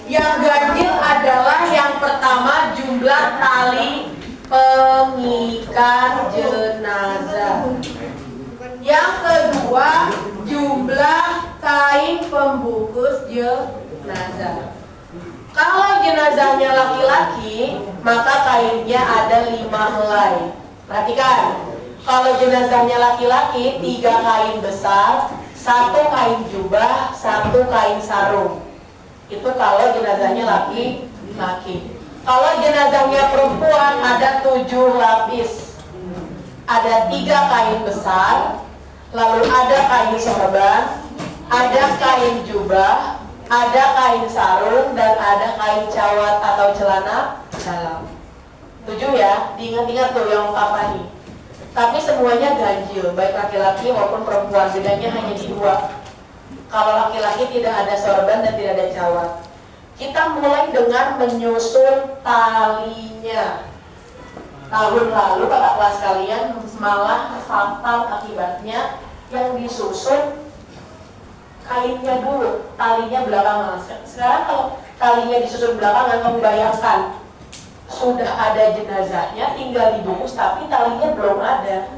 Yang ganjil adalah yang pertama jumlah tali pengikat jenazah. Yang kedua jumlah kain pembungkus jenazah. Kalau jenazahnya laki-laki, maka kainnya ada 5 helai. Perhatikan, kalau jenazahnya laki-laki 3 kain besar, 1 kain jubah, 1 kain sarung. Itu kalau jenazahnya laki-laki. Kalau jenazahnya perempuan ada 7 lapis. Ada 3 kain besar, lalu ada kain sorban, ada kain jubah, ada kain sarung, dan ada kain cawat atau celana dalam. 7 ya, diingat-ingat tuh yang ungkapan. Tapi semuanya ganjil, baik laki-laki maupun perempuan, bedanya hanya di 2. Kalau laki-laki tidak ada sorban dan tidak ada cawat. Kita mulai dengan menyusun talinya. Tahun lalu kakak kelas kalian malah fatal akibatnya, yang disusun kainnya dulu, talinya belakangan. Sekarang kalau talinya disusun belakangan, kamu bayangkan sudah ada jenazahnya, tinggal dibungkus tapi talinya belum ada.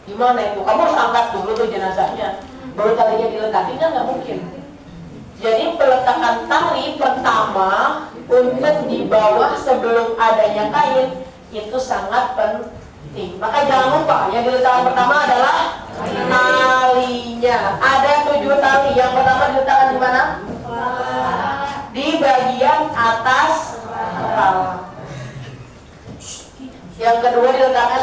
Gimana itu? Kamu harus angkat dulu tuh jenazahnya, baru talinya diletakin, kan nggak mungkin. Jadi peletakan tali pertama untuk di bawah sebelum adanya kain itu sangat penting. Maka jangan lupa yang diletakkan pertama adalah talinya. Ada 7 tali. Yang pertama diletakkan di mana? Di bagian atas kepala. Yang kedua diletakkan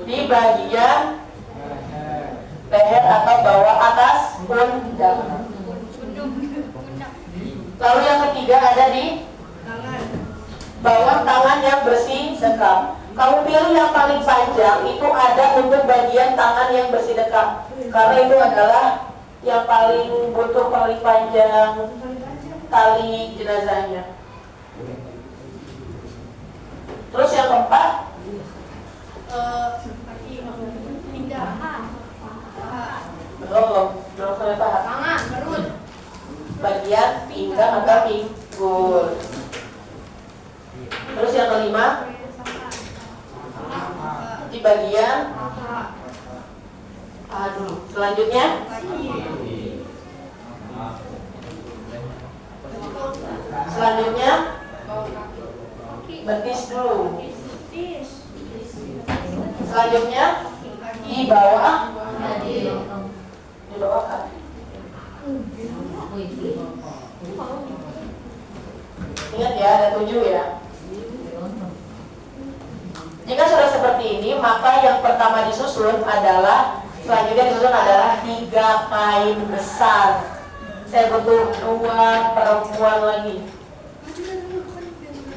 di bagian leher atau bawah atas pundak. Lalu yang ketiga ada di bawah tangan yang bersih dekap. Kamu pilih yang paling panjang, itu ada untuk bagian tangan yang bersih dekap, karena itu adalah yang paling butuh paling panjang tali jenazahnya. Terus yang keempat, belum sampai paha. Tangan, perut. Bagian pinggang atau pinggul. Terus yang kelima, di bagian paha dulu. Selanjutnya betis dulu. Selanjutnya di bawah kaki. Ingat ya, ada 7 ya. Jika sudah seperti ini, maka yang pertama disusun adalah, selanjutnya disusun adalah 3 kain besar. Saya butuh 2 perempuan lagi.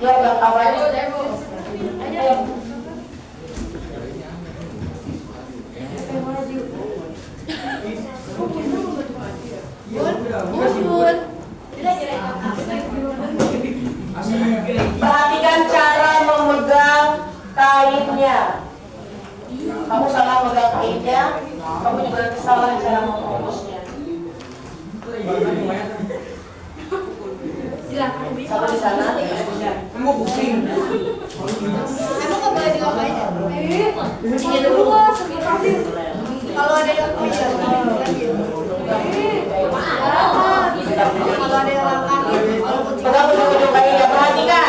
Ya, yang awalnya. Ayo. Perhatikan cara memegang kainnya. Kamu salah memegang kainnya, kamu juga nanti salah cara membungkusnya. Satu di sana. Kamu pusing. Emang nggak boleh dilakukan aja? Ini dulu kalau ada yang kalau ada yang pegang ujung-ujung kainnya.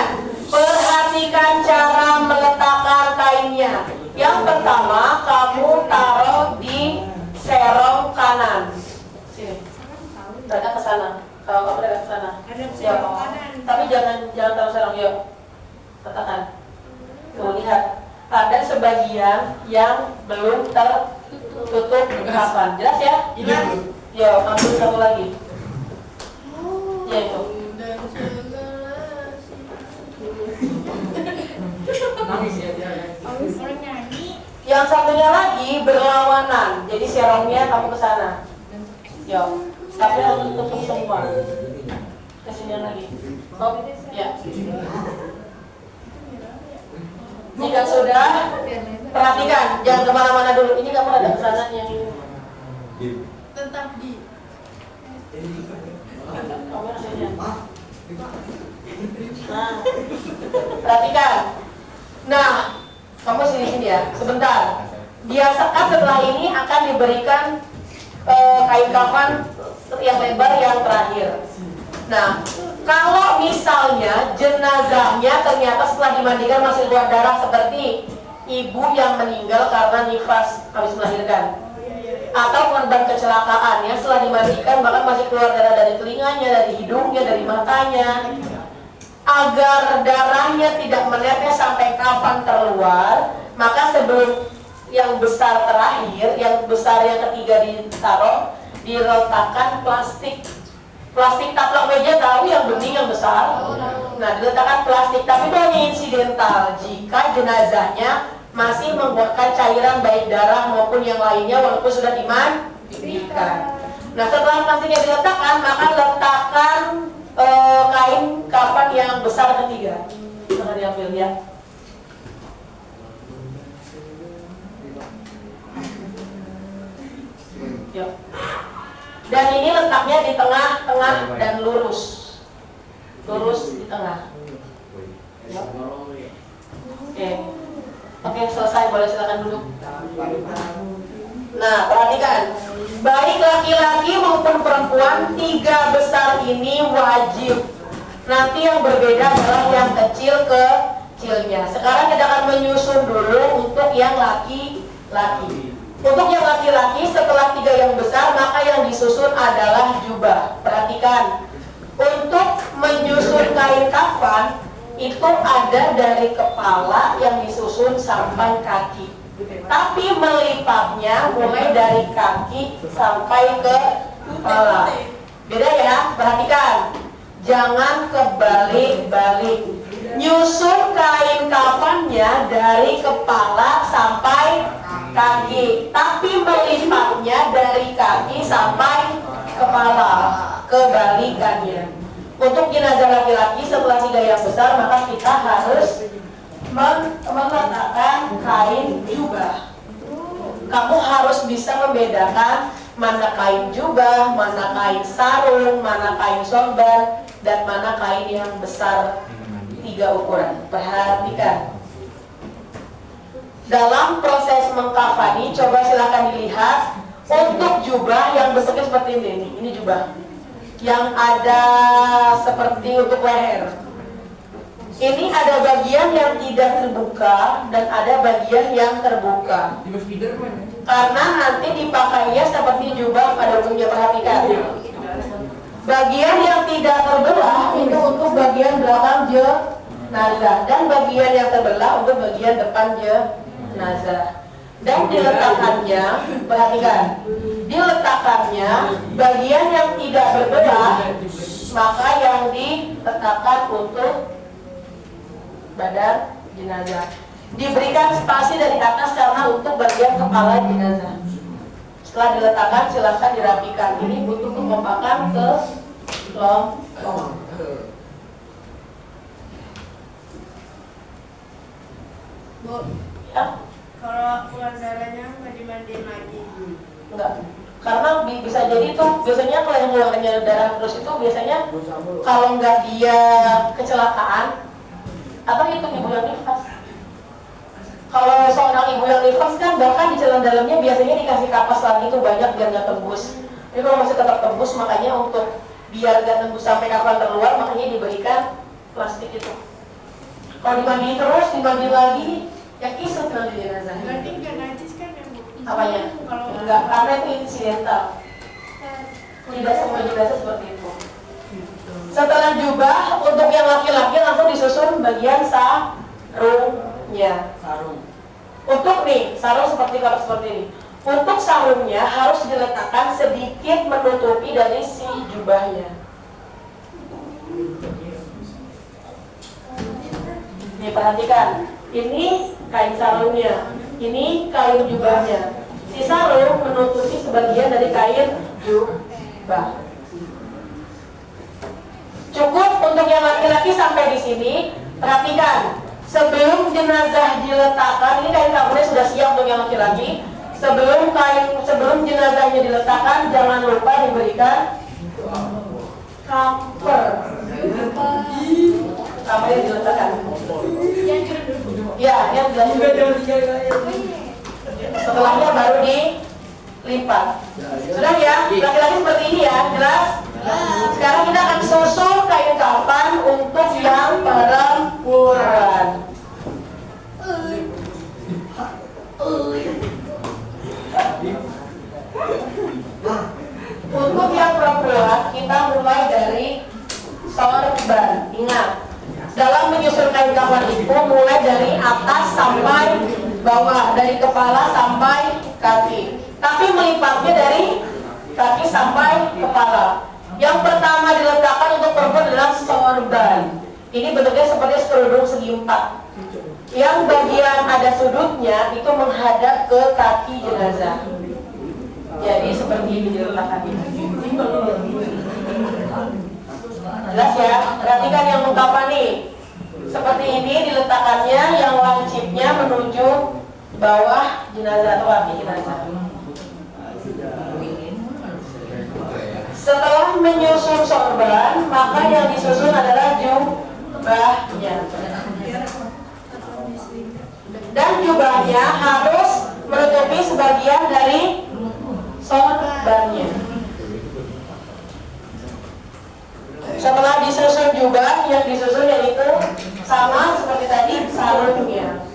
Perhatikan cara meletakkan kainnya. Yang pertama, kamu taruh di serong kanan. Sini. Dada ke sana. Kalau kamu dada ke sana. Siap. Tapi jangan taruh serong, yuk. Letakkan. Tuh, lihat. Ada sebagian yang belum tertutup kapan. Jelas ya? Jelas. Yuk, ambil satu lagi. Ya itu. Yang satunya lagi berlawanan, jadi serongnya kamu ke sana. Yo, tapi harus tutup semua. Kesini lagi. Oh, ya. Jika sudah, perhatikan, jangan kemana-mana dulu. Ini kamu ada ke sana yang Tetap di. Nah, perhatikan. Nah, kamu sini ya, sebentar. Biasakan setelah ini akan diberikan kain kafan yang lebar yang terakhir. Nah, kalau misalnya jenazahnya ternyata setelah dimandikan masih keluar darah seperti ibu yang meninggal karena nifas habis melahirkan, atau korban kecelakaan ya setelah dimandikan bahkan masih keluar darah dari telinganya, dari hidungnya, dari matanya, agar darahnya tidak menetes sampai kafan keluar, maka sebelum yang besar terakhir, yang besar yang ketiga ditaruh, diletakkan plastik taplak meja, tahu yang bening yang besar. Nah, diletakkan plastik, tapi itu hanya insidental jika jenazahnya masih mengeluarkan cairan baik darah maupun yang lainnya walaupun sudah dimandikan. Nah, setelah plastiknya diletakkan, maka letakkan kain kafan yang besar ketiga. Jangan diambil ya. Yuk. Dan ini letaknya di tengah-tengah dan lurus di tengah. Yuk. Oke, selesai, boleh silakan duduk. Nah, perhatikan, baik laki-laki maupun perempuan, 3 besar ini wajib. Nanti yang berbeda adalah yang kecilnya. Sekarang kita akan menyusun dulu untuk yang laki-laki. Untuk yang laki-laki, setelah 3 yang besar, maka yang disusun adalah jubah. Perhatikan, untuk menyusun kain kafan itu ada dari kepala yang disusun sampai kaki. Tapi melipatnya mulai dari kaki sampai ke kepala. Beda ya, perhatikan. Jangan kebalik-balik. Nyusun kain kafannya dari kepala sampai kaki, tapi melipatnya dari kaki sampai kepala, kebalikannya. Untuk jenazah laki-laki setelah 3 yang besar, maka kita harus meletakkan kain jubah. Kamu harus bisa membedakan mana kain jubah, mana kain sarung, mana kain sorban, dan mana kain yang besar 3 ukuran. Perhatikan. Dalam proses mengkafani, coba silakan dilihat. Untuk jubah yang bentuknya seperti ini. Ini jubah yang ada seperti untuk leher. Ini ada bagian yang tidak terbuka dan ada bagian yang terbuka. Karena nanti dipakainya seperti jubah pada umumnya. Perhatikan. Bagian yang tidak terbelah itu untuk bagian belakang jenazah, dan bagian yang terbelah untuk bagian depan jenazah. Dan diletakkannya, perhatikan, diletakkannya bagian yang tidak berbelah, maka yang diletakkan untuk badan jenazah. Diberikan spasi dari atas karena untuk bagian kepala jenazah. Setelah diletakkan, silahkan dirapikan. Ini butuh kekompakan ke kelompok. Bu, Ya. kalau keluar darahnya nggak dimandiin lagi? Enggak, karena bisa jadi tuh biasanya kalau yang keluarnya darah terus itu biasanya kalau nggak dia kecelakaan atau itu ibu yang nifas. Kalau seorang ibu yang nifas kan bahkan di celana dalamnya biasanya dikasih kapas lagi tuh banyak biar nggak tembus. Tapi kalau masih tetap tembus, makanya untuk biar nggak tembus sampai kafan terluar, makanya diberikan plastik itu. Kalau dimandi terus, dimandi lagi, ya kisut nanti jenazah. Berarti nggak najis kan ya Bu? Apanya? Kalau Enggak, karena itu insidental. Tidak semua jenazah seperti itu. Setelah jubah, untuk yang laki-laki langsung disusun bagian sarungnya. Untuk nih, sarung seperti kalau seperti ini. Untuk sarungnya harus diletakkan sedikit menutupi dari si jubahnya. Nih perhatikan, ini kain sarungnya, ini kain jubahnya. Si sarung menutupi sebagian dari kain jubah. Cukup untuk yang laki-laki sampai di sini. Perhatikan, sebelum jenazah diletakkan, ini kain kafannya sudah siap untuk yang laki-laki. sebelum jenazahnya diletakkan jangan lupa diberikan kamper. Apa yang diletakkan? Ya, yang setelahnya baru dilipat. Sudah ya, laki-laki seperti ini ya, jelas? Sekarang kita akan susul kain kafan untuk yang perempuan. Untuk yang perempuan kita mulai dari sorban. Ingat, dalam menyusun kain kafan itu mulai dari atas sampai bawah, dari kepala sampai kaki. Tapi melipatnya dari kaki sampai kepala. Yang pertama diletakkan untuk perempuan adalah sorban. Ini bentuknya seperti kerudung segi empat. Yang bagian ada sudutnya itu menghadap ke kaki jenazah. Jadi seperti ini diletakkannya. Jelas ya? Perhatikan yang mengkafani. Seperti ini diletakkannya, yang lancipnya menuju bawah jenazah atau kaki jenazah. Setelah menyusun sorban, maka yang disusun adalah jubahnya. Dan jubahnya harus menutupi sebagian dari sorbannya. Setelah disusun jubah, yang disusun yaitu sama seperti tadi sarungnya.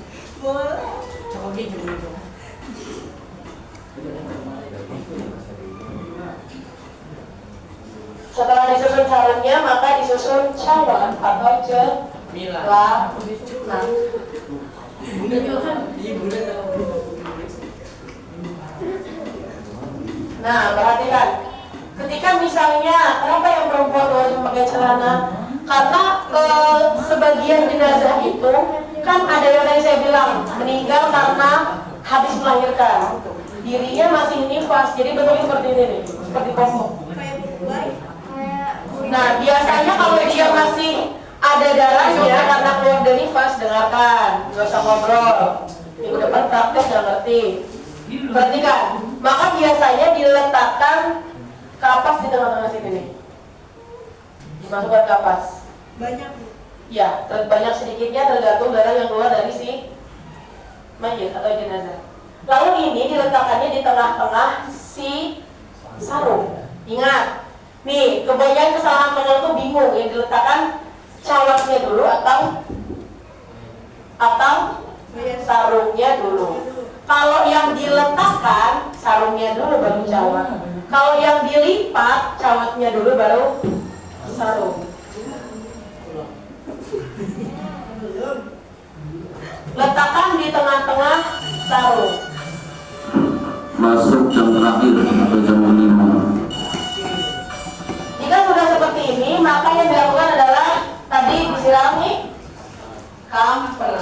Setelah disusun sarungnya, maka disusun cawan atau celana. Nah, perhatikan. Ketika misalnya, kenapa yang perempuan wajib memakai celana? Karena sebagian jenazah itu kan ada yang tadi saya bilang meninggal karena habis melahirkan, dirinya masih nifas, jadi bentuknya seperti ini nih, seperti popok. Nah, biasanya kalau dia masih ada darahnya karena keluar dari nifas, dengarkan, nggak usah ngobrol. Minggu depan praktek nggak ngerti. Perhatikan, maka biasanya diletakkan kapas di tengah-tengah sini nih. Dimasukkan kapas. Banyak. Ya, banyak sedikitnya tergantung darah yang keluar dari si mayit atau jenazah. Lalu ini diletakkannya di tengah-tengah si sarung. Ingat, nih kebanyakan kesalahan penel tuh bingung yang diletakkan cawatnya dulu atau sarungnya dulu. Kalau yang diletakkan sarungnya dulu baru cawat. Kalau yang dilipat cawatnya dulu baru sarung. Letakkan di tengah-tengah sarung. Masuk jam terakhir atau jam minimum. Jika sudah seperti ini, maka yang dilakukan adalah tadi disirami kamper.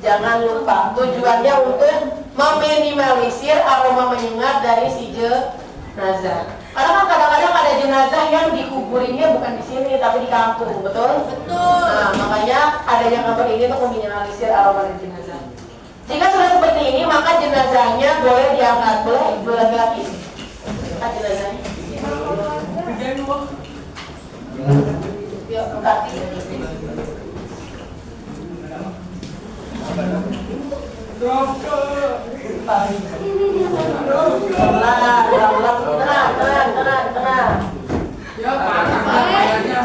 Jangan lupa, tujuannya untuk meminimalisir aroma menyengat dari si jenazah. Karena kan kadang-kadang ada jenazah yang dikuburinnya bukan di sini tapi di kampung, betul? Betul. Nah, makanya adanya kamper ini untuk meminimalisir aroma dari jenazah. Jika sudah seperti ini, maka jenazahnya boleh diangkat, boleh lagi. Angkat jenazahnya. Yuk, angkat. Tenang. Ya, panas kayaknya.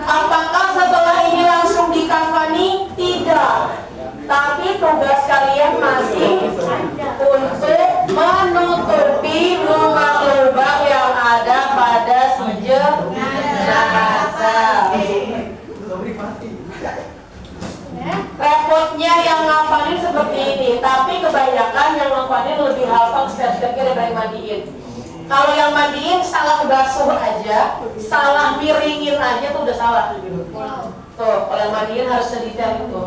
Apakah setelah ini langsung dikafani? Tidak. Tapi tugas kalian masih untuk menutupi lubang-lubang yang ada pada si jenazah. Repotnya yang ngafalin seperti ini, tapi kebanyakan yang ngafalin lebih hafal step-stepnya daripada yang mandiin. Kalau yang mandiin salah basuh aja, salah miringin aja tuh udah salah. Tuh, kalau yang mandiin harus sedetail itu.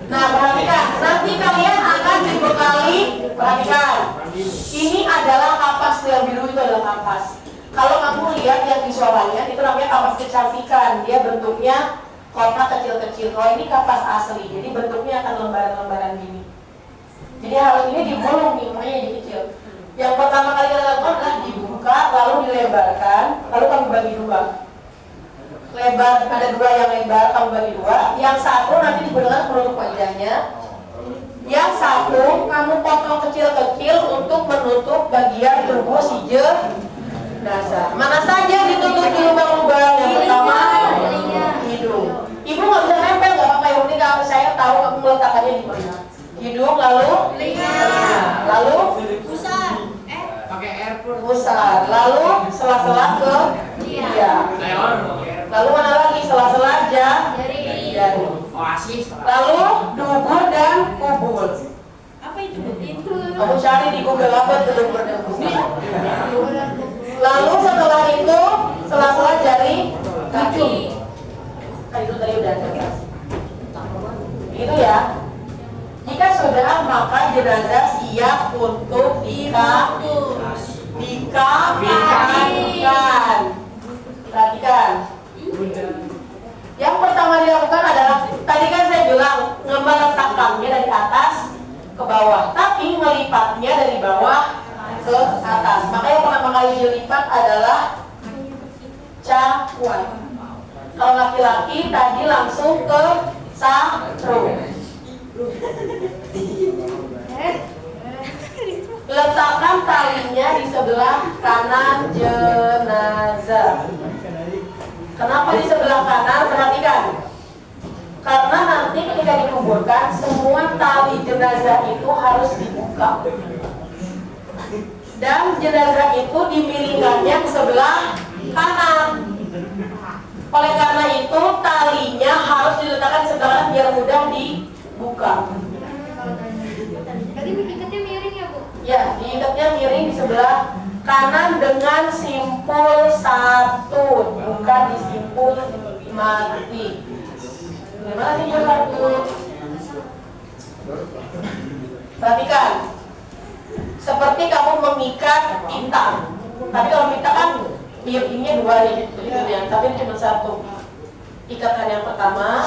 Nah, perhatikan, nanti kalian akan dibekali, perhatikan. Ini adalah kapas, yang biru itu adalah kapas. Kalau kamu lihat yang visualnya, itu namanya kapas kecantikan. Dia bentuknya kotak kecil-kecil. Kalau ini kapas asli, jadi bentuknya akan lembaran-lembaran gini. Jadi hal ini digulung nih, makanya jadi kecil. Yang pertama kali kita lakukan adalah dibuka, lalu dilebarkan, lalu kamu bagi dua. Lebar, ada dua yang lebar, kamu bagi dua. Yang satu nanti digunakan penutup wajahnya. Yang satu kamu potong kecil-kecil untuk menutup bagian tubuh si jenazah. Mana saja ditutup di lubang-lubang. Yang pertama hidung. Ibu nggak bisa nempel, nggak apa-apa. Yang penting kalau saya tahu kamu meletakkannya di mana. Hidung, lalu telinga, lalu Pusat. Pakai airport. pusar, lalu sela-sela ke iya. Lalu mana lagi sela-sela jari. Oasis. Lalu dubur dan kubur. Apa itu? Itu. Kamu cari di Google apa itu dubur dan kubur. Lalu setelah itu sela-sela jari kaki. Kan itu tadi udah jelas. Itu ya. Jika sudah, maka jenazah siap untuk dikafankan. Perhatikan. Yang pertama dilakukan adalah, tadi kan saya bilang meletakkannya dari atas ke bawah, tapi melipatnya dari bawah ke atas. Maka yang pertama kali dilipat adalah cakuan. Kalau laki-laki tadi langsung ke sarung. Letakkan talinya di sebelah kanan jenazah. Kenapa di sebelah kanan? Perhatikan. Karena nanti ketika dikuburkan, semua tali jenazah itu harus dibuka. Dan jenazah itu dimiringkannya ke sebelah kanan. Oleh karena itu, talinya harus diletakkan di sebelah kanan biar mudah dibuka. Berarti ikatnya miring ya, Bu? Ya, diikatnya miring di sebelah kanan dengan simpul satu, bukan disimpul mati. Gimana simpul satu? Perhatikan, seperti kamu memikat pita. Tapi kalau pita kan miringnya dua nih, ya. Tapi ini cuma satu. Ikatan yang pertama,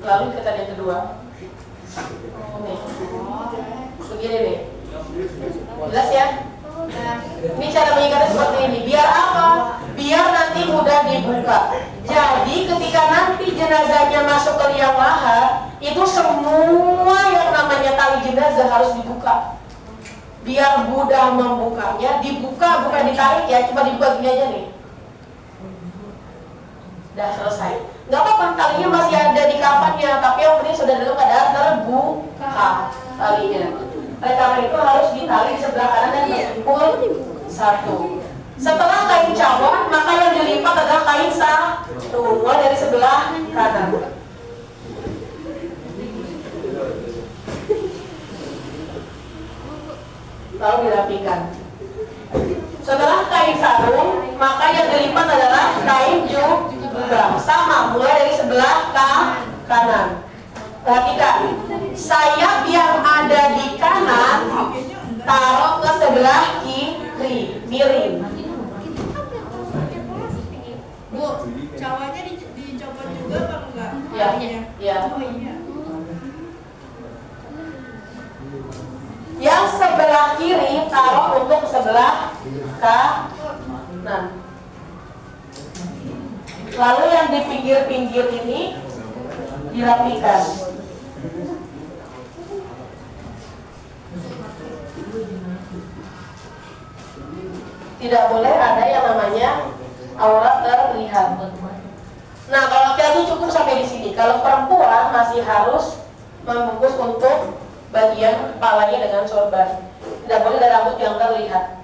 lalu ikatan yang kedua. Nih. Begini nih. Jelas ya? Ini cara mengikatnya seperti ini. Biar apa? Biar nanti mudah dibuka. Jadi ketika nanti jenazahnya masuk ke liang lahat, itu semua yang namanya tali jenazah harus dibuka. Biar mudah membukanya, dibuka bukan ditarik ya, cuma dibuka gini aja nih. Udah selesai. Nggak apa-apa, talinya masih ada di kafannya, tapi yang penting sudah dalam keadaan terbuka talinya. Oleh karena itu harus ditali di sebelah kanan dan bersimpul satu. Setelah kain cawan, maka yang dilipat adalah kain satu, mulai dari sebelah kanan. Lalu dirapikan. Setelah kain sarung, maka yang dilipat adalah kain jubah. Sama, mulai dari sebelah kanan. Perhatikan, sayap yang ada di kanan taruh ke sebelah kiri, miring. Bu, cawannya dicopot juga apa enggak? Ya, ya. Oh iya. Yang sebelah kiri taruh untuk sebelah kanan. Lalu yang di pinggir-pinggir ini dirapikan. Tidak boleh ada yang namanya aurat terlihat. Nah, kalau laki-laki cukup sampai di sini. Kalau perempuan masih harus membungkus untuk bagian kepalanya dengan sorban. Tidak boleh ada rambut yang terlihat.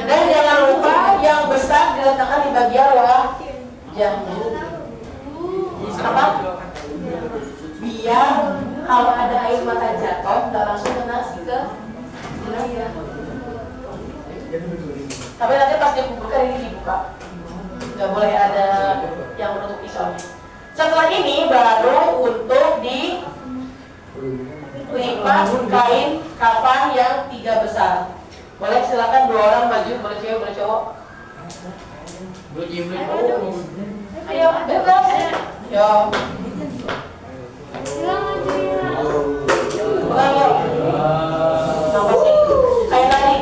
Dan jangan lupa yang besar diletakkan di bagian wajahnya. Apa? Biar kalau ada air mata jatuh nggak langsung kena ke jenazah. Tapi nanti pas dibuka ini dibuka, nggak boleh ada yang menutup pisaunya. Setelah ini baru untuk dilipat kain kafan yang 3 besar. Boleh silakan 2 orang maju, boleh cewek boleh cowok. Ayo bebas. Yo. Pegang yuk. Apa sih? Kayak tadi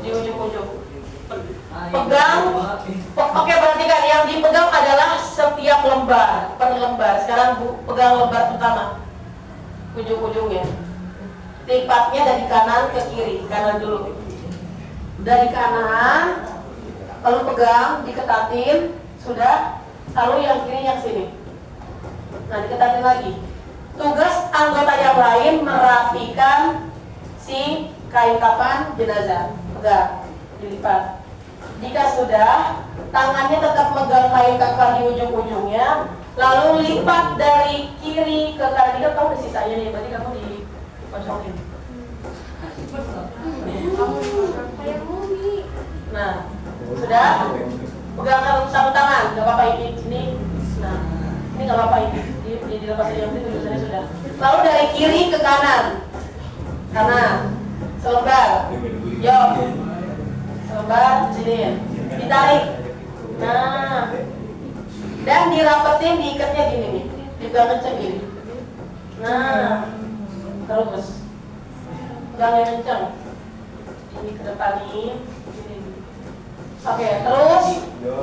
di ujung-ujung. Pegang. Oke, perhatikan yang dipegang adalah setiap lembar per lembar. Sekarang Bu pegang lembar pertama. Ujung-ujungnya. Lipatnya dari kanan ke kiri, kanan dulu. Dari kanan, lalu pegang, diketatin, sudah. Lalu yang kiri yang sini. Nah, diketatin lagi. Tugas anggota yang lain merapikan si kain kafan jenazah. Pegang, dilipat. Jika sudah, tangannya tetap megang kain kafan di ujung-ujungnya, lalu lipat dari kiri ke kanan. Ini kamu udah sisanya nih, berarti kamu dikosongin. Nah, sudah. Pegang satu tangan, nggak apa-apa ini. Nah, ini nggak apa-apa ini. Dilepas aja, yang penting tulisannya sudah. Lalu dari kiri ke kanan, selembar. Yo, selembar sini. Ditarik. Nah, dan dirapetin, diikatnya gini nih, dipegang kenceng gini. Nah, terus pegangnya kenceng. Ini ke depan nih. Oke, terus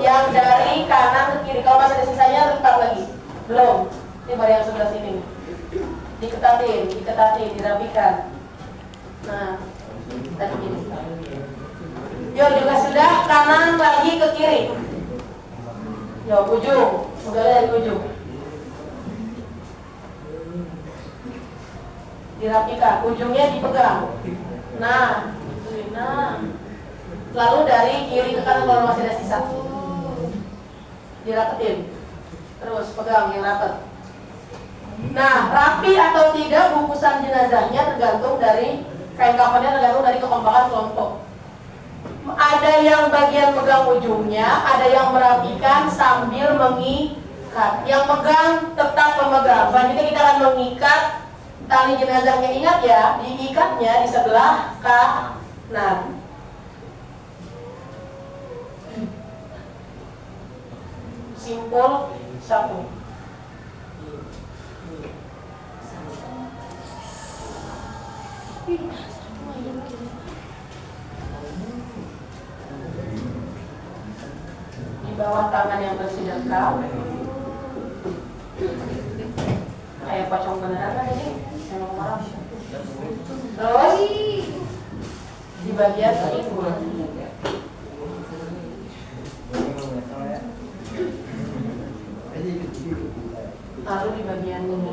yang dari kanan ke kiri. Kalau masih ada sisanya, lipat lagi. Belum. Ini baru yang sebelah sini. Diketatin, dirapikan. Nah, tadi gini. Yo, juga sudah. Kanan lagi ke kiri. Yo, ujung. Mulai dari ujung. Dirapikan. Ujungnya dipegang. Nah. Lalu dari kiri ke kanan kalau masih ada sisa, dirapetin. Terus pegang yang rapet. Nah, rapi atau tidak bungkusan jenazahnya tergantung dari kain kafannya, tergantung dari kekompakan kelompok. Ada yang bagian pegang ujungnya, ada yang merapikan sambil mengikat. Yang pegang tetap pemegang. Selanjutnya kita akan mengikat tali jenazahnya. Ingat ya, diikatnya di sebelah kanan. Simpul 1. Di bawah tangan yang bersih dan kau. Kayak pocong beneran kan ini? Emang marah. Terus di bagian ini. Lalu di bagian ini.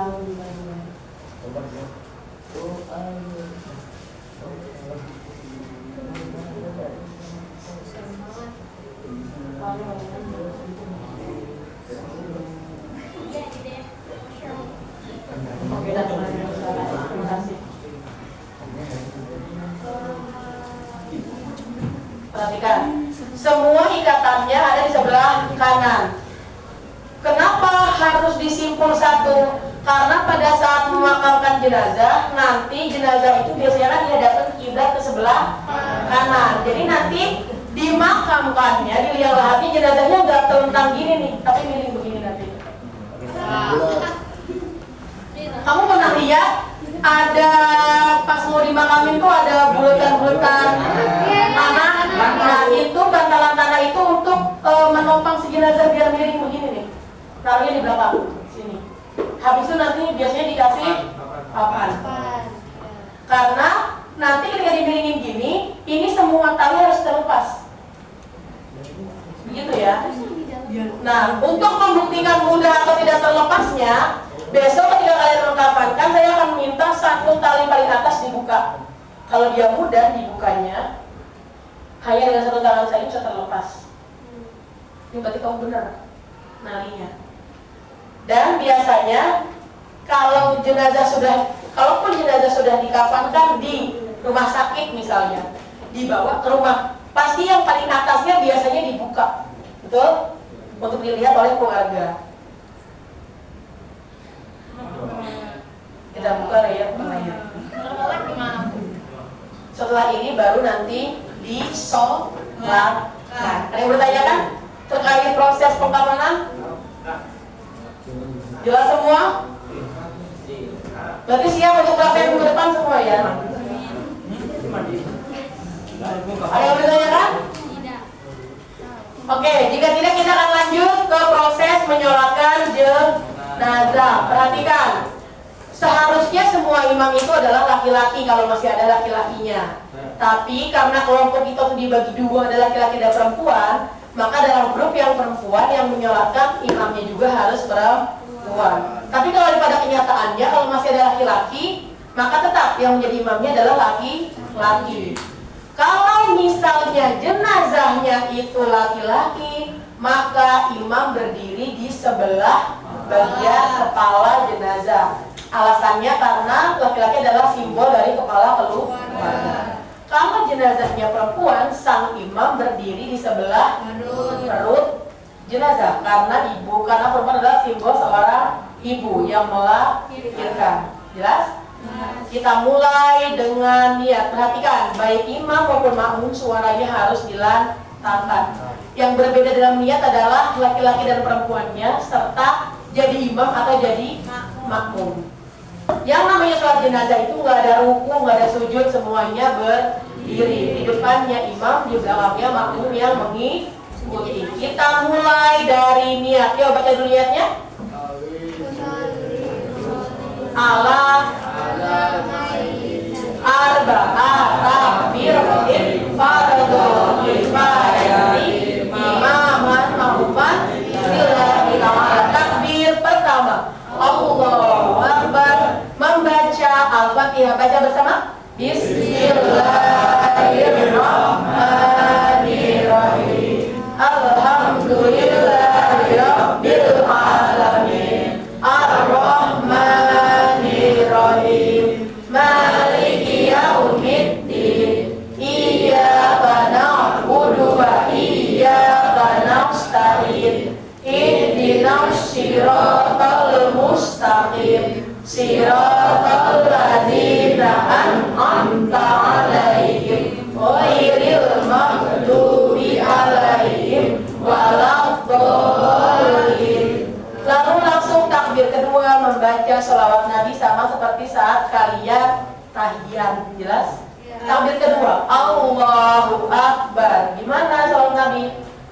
Lalu di bagian. Oke, dan terima kasih. Perhatikan, semua ikatannya ada di sebelah kanan. Kenapa harus disimpul 1? Karena pada saat memakamkan jenazah, nanti jenazah itu biasanya kan dihadapkan kiblat ke sebelah kanan. Jadi nanti dimakamkannya, di liang lahatnya jenazahnya nggak telentang gini nih, tapi miring begini nanti. Kamu pernah lihat ada pas mau dimakamin tuh ada bulatan-bulatan tanah. Nah, itu bantalan tanah itu untuk menopang si jenazah biar miring begini nih. Taruhnya di belakang sini. Habis itu nanti biasanya dikasih papan. Karena nanti ketika dimiringin gini, ini semua tali harus terlepas. Begitu ya. Nah, untuk membuktikan mudah atau tidak terlepasnya, besok ketika kalian mengkafankan, saya akan minta satu tali paling atas dibuka. Kalau dia mudah dibukanya, hanya dengan satu tangan saya bisa terlepas. Ini berarti kamu benar nalinya. Dan biasanya kalaupun jenazah sudah dikafankan di rumah sakit misalnya, dibawa ke rumah, pasti yang paling atasnya biasanya dibuka, betul? Untuk dilihat oleh keluarga. Kita buka ya temannya. Setelah ini baru nanti disolatkan. Ada yang bertanya kan terkait proses pengkafanan? Jelas semua? Berarti siap untuk praktek minggu depan semua ya? Ada yang bertanya kan? Oke, jika tidak kita akan lanjut ke proses menyolatkan jenazah. Perhatikan, seharusnya semua imam itu adalah laki-laki kalau masih ada laki-lakinya. Tapi karena kelompok kita itu dibagi dua, ada laki-laki dan perempuan, maka dalam grup yang perempuan yang menyolatkan imamnya juga harus perempuan. Tapi kalau pada kenyataannya kalau masih ada laki-laki, maka tetap yang menjadi imamnya adalah laki-laki. Kalau misalnya jenazahnya itu laki-laki, maka imam berdiri di sebelah bagian kepala jenazah. Alasannya karena laki-laki adalah simbol dari kepala keluarga. Kalau jenazahnya perempuan, sang imam berdiri di sebelah perut jenazah karena perempuan adalah simbol seorang ibu yang melahirkan. Jelas? Kita mulai dengan niat. Perhatikan, baik imam maupun makmum suaranya harus dilantangkan. Yang berbeda dalam niat adalah laki-laki dan perempuannya serta jadi imam atau jadi makmum. Yang namanya sholat jenazah itu nggak ada ruku, nggak ada sujud, semuanya berdiri. Di depannya imam, di belakangnya makmum yang mengikuti. Kita mulai dari niat. Yuk baca dulu niatnya. Allah arba'ah takbiratin fardhu kifayati imaman makmuman lillahi ta'ala. Takbir pertama Allahu Akbar, membaca Al-Fatihah. Baca bersama. Bismillahirrahmanirrahim. Alhamdulillahi rabbil alamin. Ar-Rahmanirrahim. Maliki yaumiddin. Iyyaka na'budu wa iyyaka nasta'in. Ihdinas siratal mustaqim. Siratal ladzina an'amta 'alaihim ghairil maghdubi 'alaihim waladdallin. Lalu langsung takbir kedua, membaca sholawat Nabi sama seperti saat kalian tahiyat. Jelas? Takbir kedua Allahu Akbar. Gimana sholawat Nabi?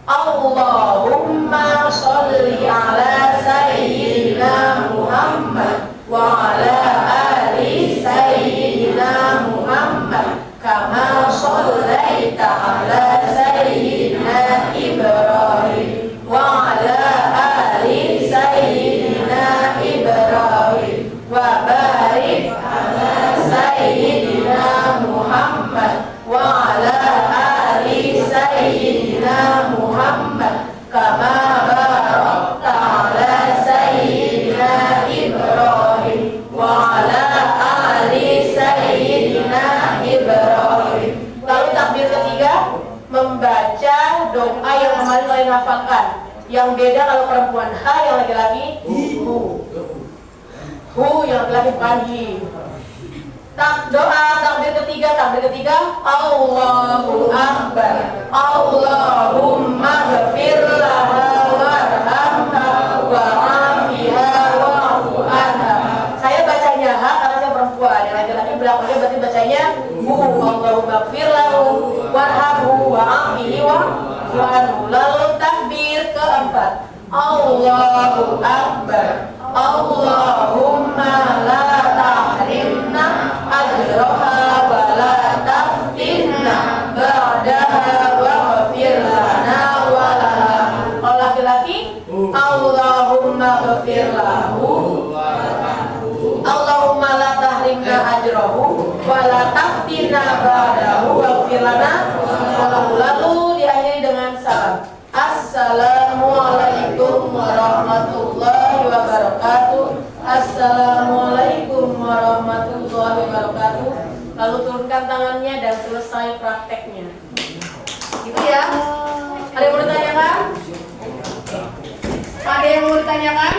Allahumma sholli ala sayyidina Muhammad wa ala ali sayyidina Muhammad kama shollaita ala sayyidina Ibrahim wa ala ali sayyidina Ibrahim wa barik ala sayyidina Muhammad wa ala ali sayyidina Muhammad kama barakta ala sayyidina Ibrahim wa ala ali sayyidina Ibrahim. Lalu takbir ketiga, membaca doa yang kemarin kalian hafalkan. Yang beda kalau perempuan ha, yang laki-laki hu. Hu yang laki-laki bukan hi. Doa takbir ketiga Allahu Akbar. Allahumma ghfir laha warhamha wa'afiha wa'fu anha. Saya bacanya ha karena saya perempuan. Yang laki-laki belakangnya berarti bacanya hu. Allahumma ghfir lahu warhamhu wa'afihi wa'fu anhu. Lalu takbir keempat Allahu Akbar. Allahumma la tahrimna ajraha wa la taftinna ba'daha wa ghafir lana wa laha. Kalau laki-laki atina ba'dahu waghfir lana. Lalu diakhiri dengan salam. Assalamualaikum warahmatullahi wabarakatuh. Assalamualaikum warahmatullahi wabarakatuh. Lalu turunkan tangannya dan selesai prakteknya. Gitu ya. Ada yang mau ditanyakan? Ada yang mau ditanyakan?